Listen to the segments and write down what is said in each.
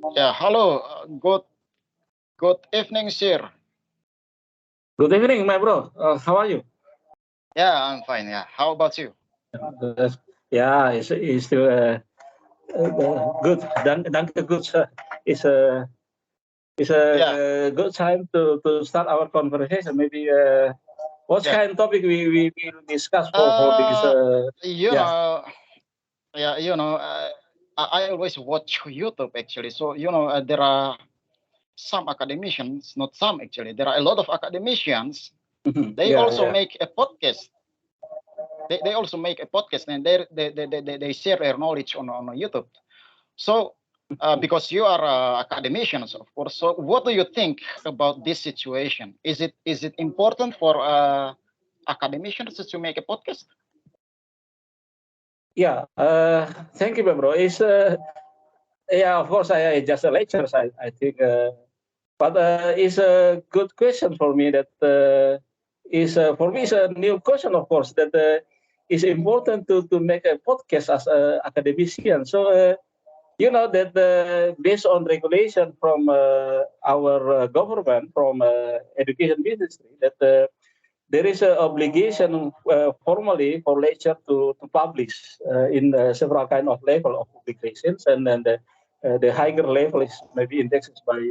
Yeah, hello. Good evening, sir. Good evening, my bro. How are you? Yeah, I'm fine. Yeah. How about you? Yeah, it's still good. Danke good. It's a it's Yeah, a good time to start our conversation. Maybe what yeah. kind of topic we will discuss for this? Uh, you Yeah, know, yeah, I always watch YouTube actually. So there are some academicians, not some actually. There are a lot of academicians. They yeah, also yeah, make a podcast. They also make a podcast, and they share their knowledge on YouTube. So, because you are academicians, of course. So, what do you think about this situation? Is it important for academicians to make a podcast? yeah. Thank you, my bro. It's yeah, of course. I just a lecture. I think. But it's a good question for me. That is for me is a new question, of course. That is important to make a podcast as a academician. So you know that based on regulation from our government, from education ministry, that there is an obligation formally for lecture to publish in several kind of level of publications, and then the higher level is maybe indexes by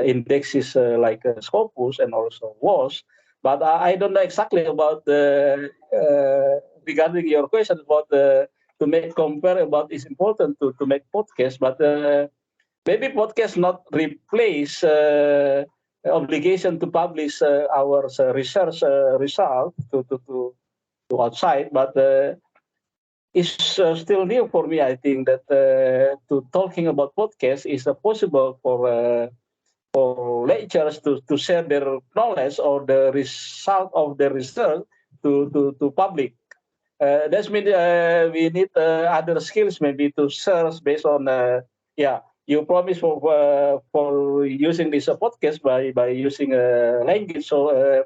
indexes like Scopus and also WAS. But I don't know exactly about the regarding your question about to make compare about is important to make podcast, but maybe podcast not replace obligation to publish our research result to outside, but it's still new for me. I think that to talking about podcast is possible for lecturers to share their knowledge or the result of the research to public. That's mean we need other skills maybe to search based on yeah. You promise for using this podcast by using language. So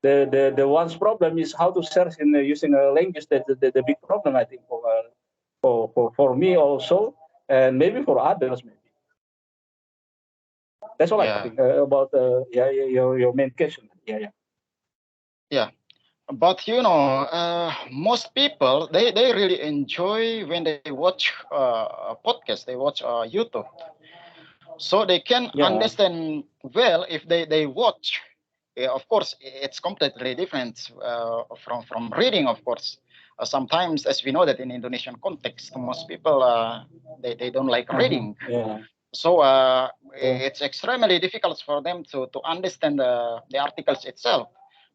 the one's problem is how to search in using a language. That the big problem I think for me also, and maybe for others maybe. That's all I Yeah, think about your main question. Yeah, yeah. yeah. But most people they really enjoy when they watch a podcast. They watch YouTube, so they can Yeah, understand well if they watch. Yeah, of course, it's completely different from reading. Of course, sometimes, as we know that in Indonesian context, most people they don't like reading. yeah, So yeah, it's extremely difficult for them to understand the articles itself.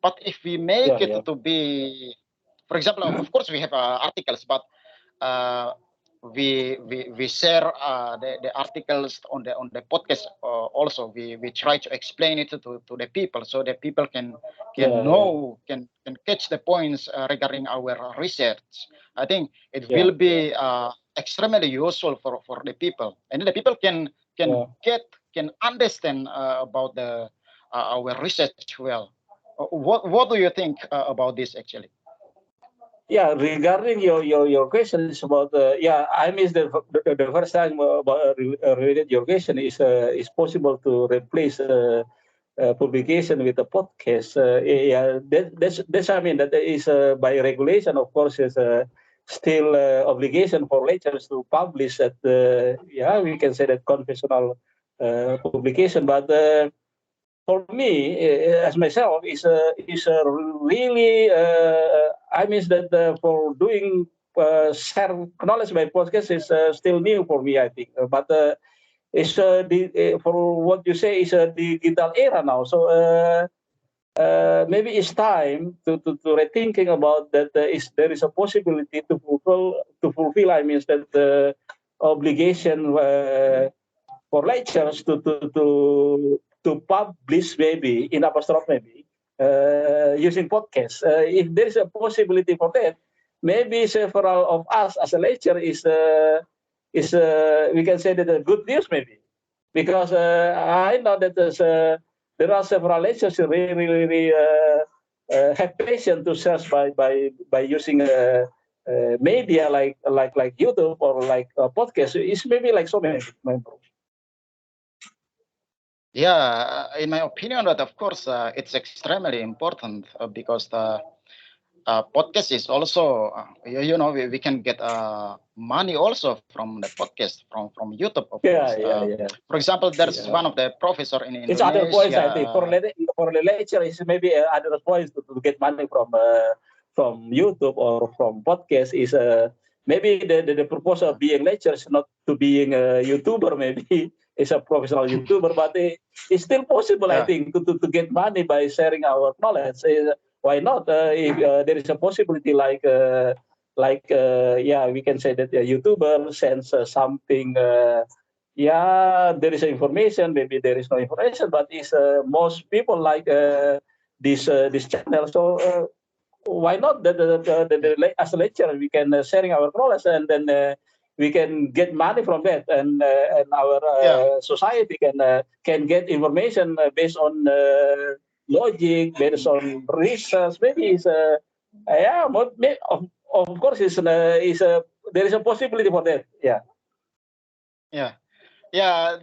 But if we make yeah, it yeah. to be, for example, of course we have articles, but uh, we share the articles on the podcast. Also, we try to explain it to the people so that people can Yeah, yeah, know can catch the points regarding our research. I think it yeah, will be extremely useful for the people, and the people can yeah. get can understand about the our research well. What do you think about this actually? Yeah, regarding your question is about yeah, I missed the first time about related your question is possible to replace publication with a podcast. Yeah, that's I mean that is by regulation, of course, is still obligation for lecturers to publish at yeah, we can say that conventional publication, but. For me, as myself, is really I mean that for doing share knowledge by podcast is still new for me. I think, but it's for what you say is a digital era now. So maybe it's time to rethinking about that. Is there is a possibility to fulfill? I mean that obligation for lecturers to publish maybe in apostrophe maybe using podcasts. If there is a possibility for that, maybe several of us as a lecturer is we can say that a good news maybe because I know that there are several lecturers who really have patience to search by using media like YouTube or like podcast. It's maybe like so many. Yeah, in my opinion, that of course it's extremely important because the podcast is also we can get money also from the podcast from YouTube, of course. Yeah, yeah. For example, there's Yeah. one of the professor in It's other points, I think. Indonesia. For the lecture, is maybe other points to get money from YouTube or from podcast is maybe the purpose of being lecturer is not to being a YouTuber, maybe is a professional YouTuber, but it's still possible, I Yeah. think, to get money by sharing our knowledge. Why not? If there is a possibility yeah, we can say that a YouTuber sends something. Yeah, there is information, maybe there is no information, but is most people like this channel. So why not as a lecturer we can sharing our knowledge, and then we can get money from that, and our Yeah. society can get information based on logic, based on research. Maybe is yeah, of course there is a possibility for that. Yeah. Yeah. Yeah,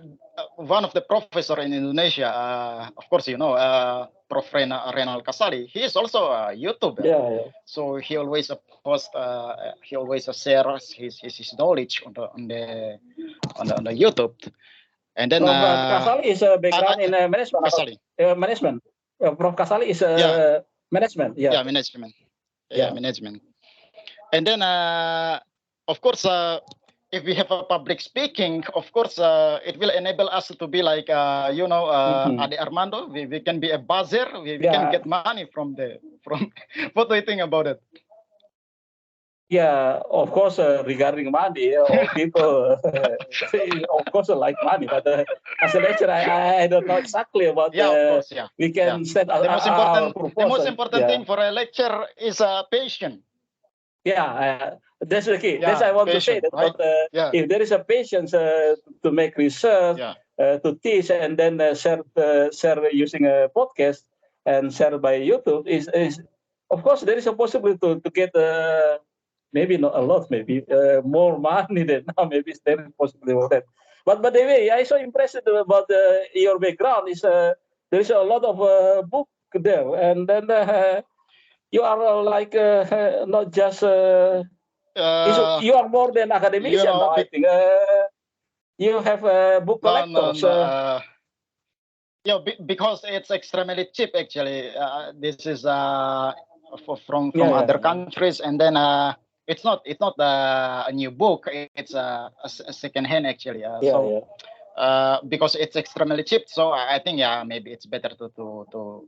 one of the professor in Indonesia, of course, Prof. Renal Kasali. He is also a YouTuber. Yeah. So he always post, he always shares his knowledge on the YouTube. And then Prof. Kasali is a background in management. Kasali. Management. Prof. Kasali is Yeah. management. Yeah. Yeah, management. Yeah, management. And then, of course, if we have a public speaking, of course, it will enable us to be like, Ade Armando. We can be a buzzer. We can get money from. What do you think about it? Yeah, of course, regarding money, people, of course, like money. But as a lecturer, I don't know exactly about. Yeah, of course, yeah. We can set The most important, proposal. thing for a lecture is patient. Yeah, that's the key. Yeah, that's I want patient, to say that. right? But if there is a patience to make research, to teach, and then share using a podcast and share by YouTube, is of course there is a possibility to get maybe not a lot, maybe more money than now. Maybe there is possibility for that. But anyway, I so impressed about your background is there is a lot of book there, and then. You are like not just you are more than academician now. I think you have book collectors. Yeah, because it's extremely cheap actually. This is from other countries, and then it's not a new book. It's a second hand actually. Because it's extremely cheap, so I think maybe it's better to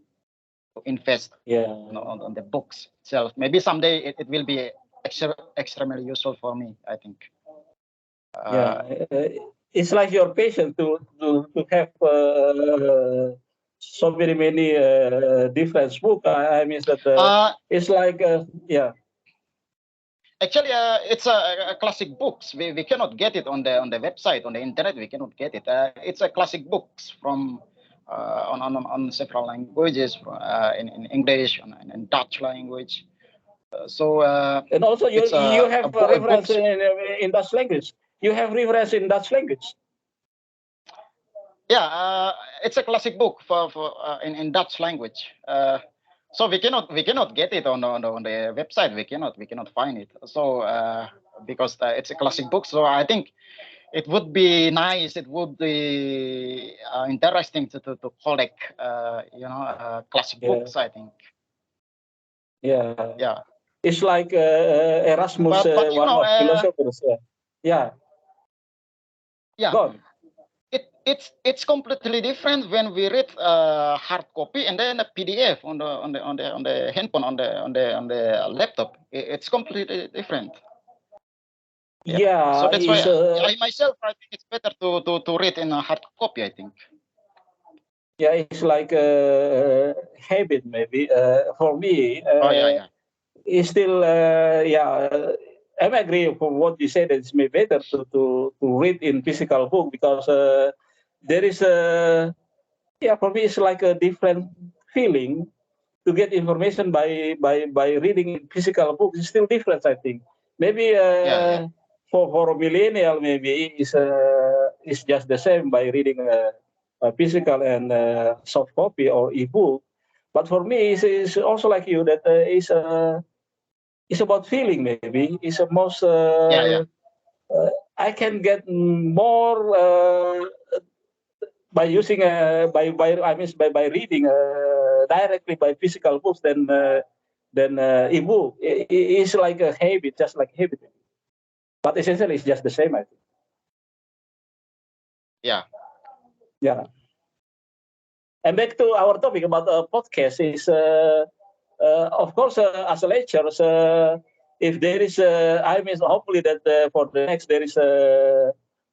invest on the books itself. Maybe someday it will be extremely useful for me, I think. It's like your passion to have so many different books. I mean that it's like Actually, it's a classic books. We cannot get it on the website, on the internet. We cannot get it. It's a classic books from on several languages, in English and in Dutch language. And also you have reference in Dutch language. You have reference in Dutch language. Yeah, it's a classic book for in Dutch language. So we cannot get it on the website. We cannot find it. So because it's a classic book, so I think it would be nice. It would be interesting to collect classic books, I think. Yeah. It's like Erasmus, but one of philosophers. Yeah. It's completely different when we read hard copy and then a PDF on the handphone on the laptop. It's completely different. Yeah. So that's why I myself I think it's better to read in a hard copy, I think. Yeah, it's like a habit maybe. For me, it's still I agree for what you said. It's maybe better to read in physical book because there is for me it's like a different feeling to get information by reading in physical book. It's still different, I think. Maybe for a millennial maybe is just the same by reading physical and soft copy or ebook. But for me, it's also like you that it's about feeling. Maybe it's a most. I can get more by using by reading directly by physical books than ebook. It's like a habit, just like habit. But essentially, it's just the same, I think. Yeah. Yeah. And back to our topic about podcast is, of course, as a lecturer, if there is, hopefully that for the next there is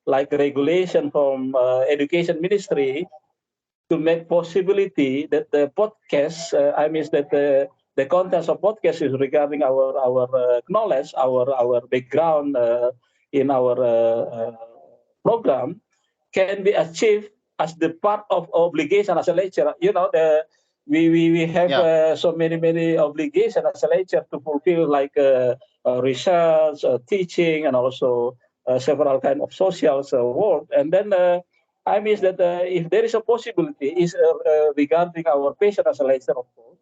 like regulation from education ministry to make possibility that the podcast, that the contents of podcast is regarding our knowledge, our background in our program can be achieved as the part of obligation as a lecturer. We have so many obligations as a lecturer to fulfill, like research, teaching, and also several kind of social work. And then that if there is a possibility, is regarding our patient as a lecturer, of course.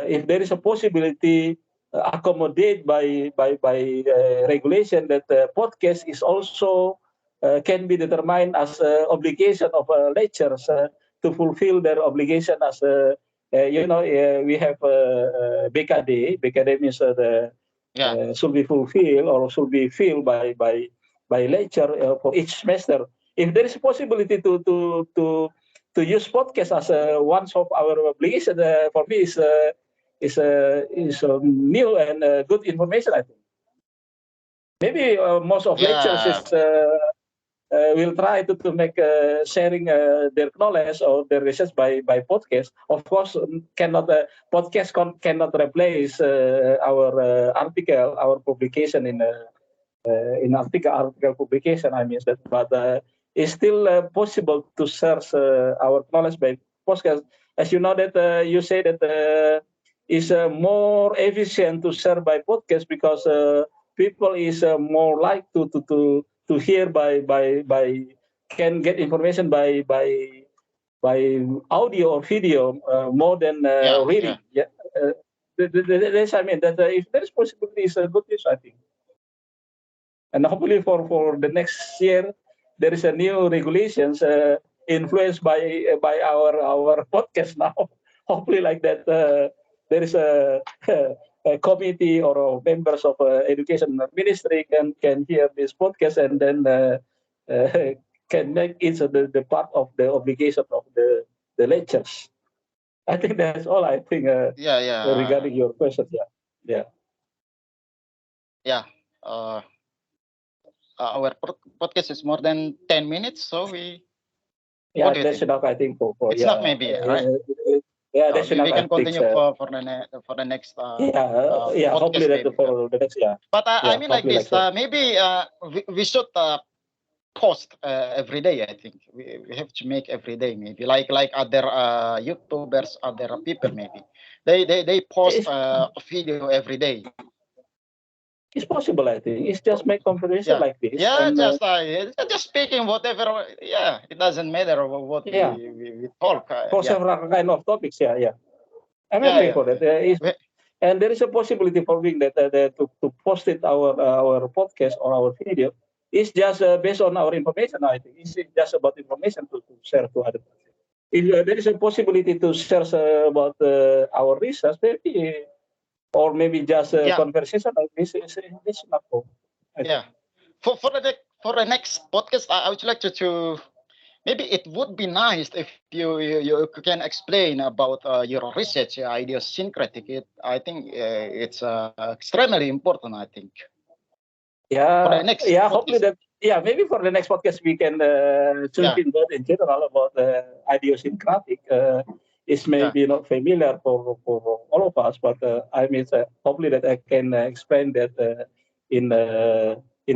If there is a possibility accommodate by regulation that podcast is also can be determined as obligation of lecturers to fulfill their obligation as we have BKD. BKD means should be fulfilled or should be filled by lecture for each semester. If there is a possibility to use podcast as one of our obligation, for me is new and good information, I think. Maybe most of lecturers is will try to make sharing their knowledge or their research by podcast. Of course, cannot podcast cannot replace our article, our publication in article publication. That, but it's still possible to search our knowledge by podcast. As you know that you say that is more efficient to share by podcast because people is more like to hear by can get information by audio or video more than reading. That's that if there is possibility, is a good news, I think. And hopefully for the next year, there is a new regulations influenced by our podcast now. Hopefully, like that, there is a committee or members of education ministry can hear this podcast and then can make it the part of the obligation of the lectures. I think that's all. I think regarding your question. Our podcast is more than 10 minutes, so we. That's enough, I think. For it's not maybe, right? That's enough. We can continue for the next. Hopefully that for the next year. But I mean, like this, maybe we should post every day. I think we have to make every day, maybe like other YouTubers, other people, maybe they post a video every day. It's possible, I think. It's just make conversation like this. Yeah, and, just speaking whatever. Yeah, it doesn't matter what we talk. For several kind of topics. I'm happy for that. And there is a possibility for doing that to post it our podcast or our video. It's just based on our information. I think it's just about information to share to others. If there is a possibility to share about our research, maybe. Or maybe just a conversation like this is enough. For the next podcast, I would like to maybe it would be nice if you can explain about your research, idiosyncratic. I think it's extremely important. I think. For the next hopefully that. Maybe for the next podcast we can talk in general about idiosyncratic. Is maybe not familiar for all of us, but hopefully that I can explain that in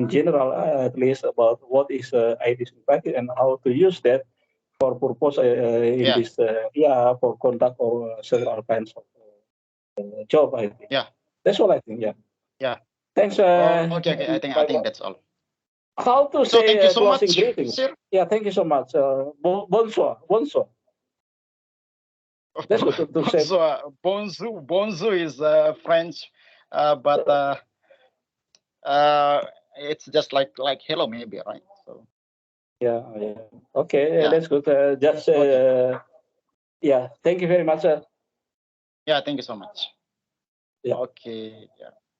general, at least about what is idiosyncratic and how to use that for purpose in this for conduct or several kinds of job. I think. Yeah, that's all I think. Yeah. Yeah. Thanks. Okay. I think that's all. how to So say thank you so closing much, greetings? sir. Yeah, thank you so much. Bonsoir, bonsoir. That's good to say. Bonjour, bonjour is French, but it's just like hello, maybe, right? So Yeah, yeah. Okay, yeah, that's good. Just okay. yeah. Thank you very much. Yeah, thank you so much. Yeah. Okay, yeah.